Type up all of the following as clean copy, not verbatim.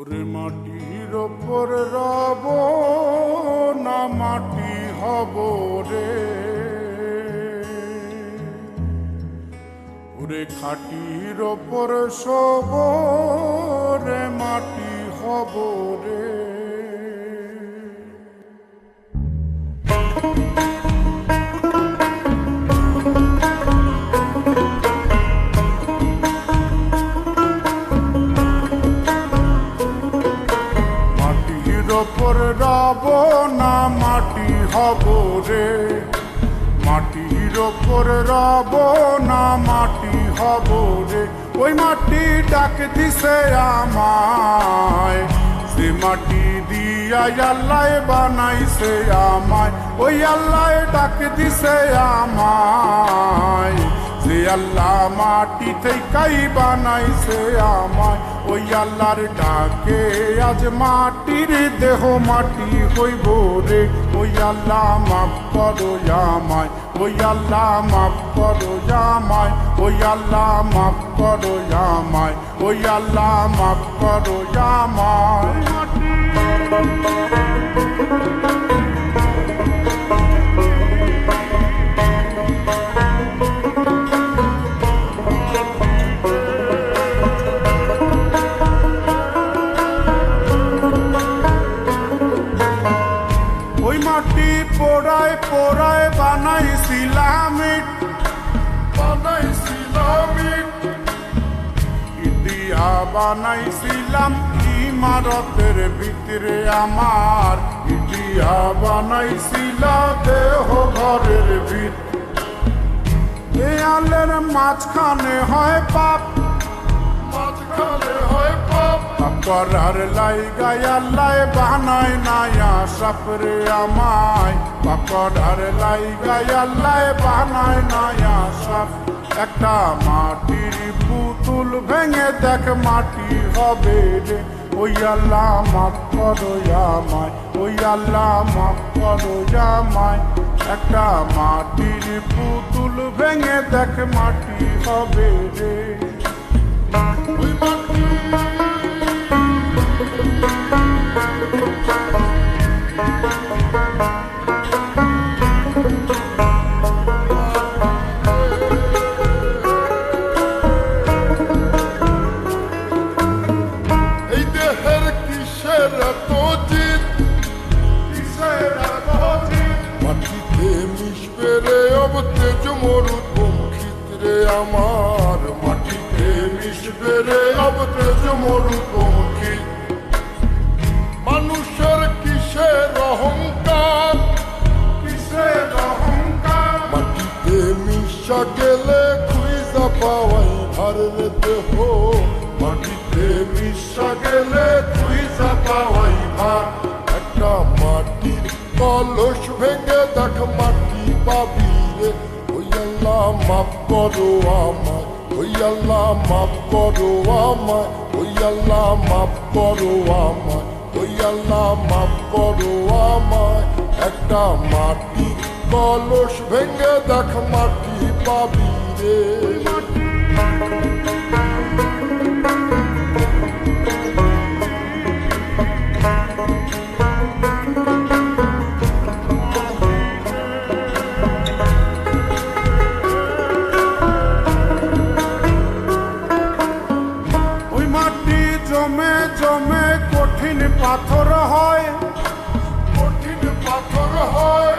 ওরে মাটির ওপর রব না মাটি হব রে, ওরে খাটির ওপর সব রে মাটি হব রে। ওপর রব না মাটি হব রে, মাটির ওপর রব না মাটি হব রে। ওই মাটি ডাক দিছে আমায়, সে মাটি দিয়া আল্লাহ বানাইছে আমায়। ওই আল্লাহ ডাক দিছে আমায়, যে আল্লাহ মাটি থেকেই বানাইছে আমায়। ওই আল্লাহর ডাকে আজ মাটির দেহ মাটি হইব রে। ওই আল্লাহ মাফ করো আমায়, ওই আল্লাহ মাফ করো আমায়, ওই আল্লাহ মাফ করো আমায়, ওই আল্লাহ মাফ করো আমায়। মাটি পোড়ায় পোড়ায় বানাইছিলাম ইটিয়া বানাইছিলাম ইমারতের ভিতরে আমার, ইটিয়া বানাইছিলাম দেহ ঘরের ভিতরে। দেয়ালের মাঝখানে হয় পাপ, মাঝখানে হয় পাপ, করার লাইগায় আল্লাহ বানায় নায়া সাপরে আমায়। পাকড়ার লাইগায় আল্লাহ বানায় নায়া সাপ। একটা মাটির পুতুল ভেঙে দেখ মাটি হবে রে। ওই আল্লাহ মাফ করো আমায়, ওই আল্লাহ মাফ করো আমায়। একটা মাটির পুতুল ভেঙে দেখ মাটি হবে রে। ওই মাটি এই দেহের কিসের এত জিত, কিসের এত জিত, মাটিতে মিশবে রে অবতেজ মরুভূম ক্ষেত্রে আমার। মাটিতে মিশবে রে অবতেজ মরুভূম ক্ষেত্রে। মানুষের কিসের অহংকার, কিসের অহংকার, মাটিতে মিশা গেলে খুঁজা পাওয়াই ভারের দেহ। মাটিতে মিশা গেলে খুঁজা পাওয়াই ভার। একটা মাটির কলস ভেঙে দেখ মাটি পাবি রে। ওই আল্লাহ মাফ করো আমায়, ওই আল্লাহ মাফ করো আমায়, ওই আল্লাহ মাফ করো আমায়, ওই আল্লাহ মাফ করো আমায়। একটা মাটির কলস ভেঙে দেখ মাটি পাবি রে। ওই মাটি জমে জমে কঠিন পাথর হয়, কঠিন পাথর হয়।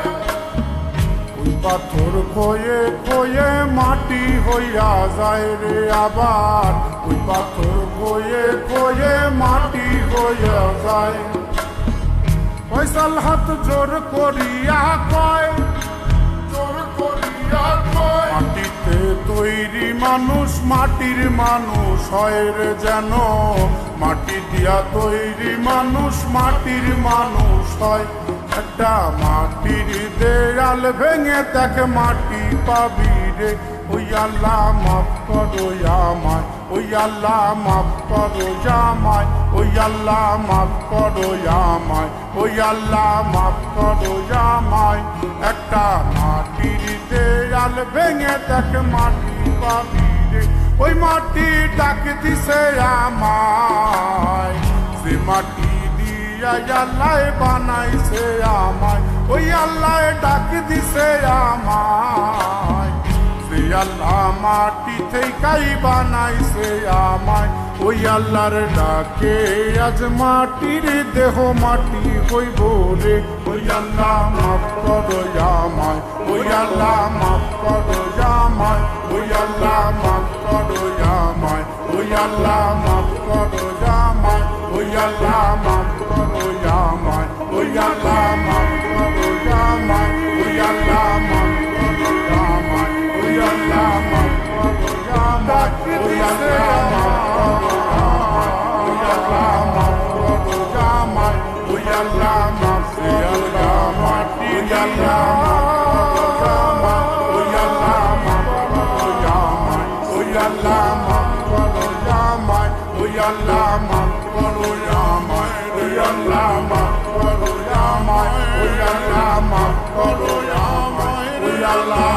ওই পাথর খয়ে খয়ে মাটি হইয়া যায় রে আবার। ওই পাথর খয়ে খয়ে মাটি হইয়া যায়। ফয়সাল হাত জোর করিয়া কয়, জোর করিয়া কয়, মাটিতে তৈরি মানুষ মাটির মানুষ হয় রে যেন। মাটি দিয়া তৈরি মানুষ মাটির মানুষ হয়। একটা মাটির দেয়াল ভেঙে দেখ মাটি পাবি রে। ওই আল্লাহ মাফ করো আমায়, ওই আল্লাহ মাফ করো আমায়, ওই আল্লাহ মাফ করো আমায়, ওই আল্লাহ মাফ করো আমায়। একটা মাটির দেয়াল ভেঙে দেখ মাটি পাবি রে। ওই মাটি ডাক দিছে আমায়, যে মাটি দিয়া আল্লাহ বানাইছে আমায়, ওই আল্লাহ ডাক দিছে আমায়। যে আল্লাহ মাটি থেকেই বানাইছে আমায়, ওই আল্লাহর ডাকে আজ মাটির দেহ মাটি হইব রে। ওই আল্লাহ মাফ করো আমায়, ওই আল্লাহ মাফ করো আমায়, ওই আল্লাহ মাফ করো আমায়, ওই আল্লাহ মাফ করো আমায়, ওই আল্লাহ মাফ করো আমায়, ওই আল্লাহ মাফ করো আমায়, ওই আল্লাহ মাফ করো আমায়, ওই আল্লাহ মাফ করো আমায়, ওই আল্লাহ মাফ করো আমায়, ওই আল্লাহ মাফ করো আমায়, ওই আল্লাহ মাফ করো আমায়, ওই আল্লাহ মাফ করো আমায়, ওই আল্লাহ মাফ করো আমায়, ওই আল্লাহ মাফ করো আমায়, ওই আল্লাহ মাফ করো আমায়, ওই আল্লাহ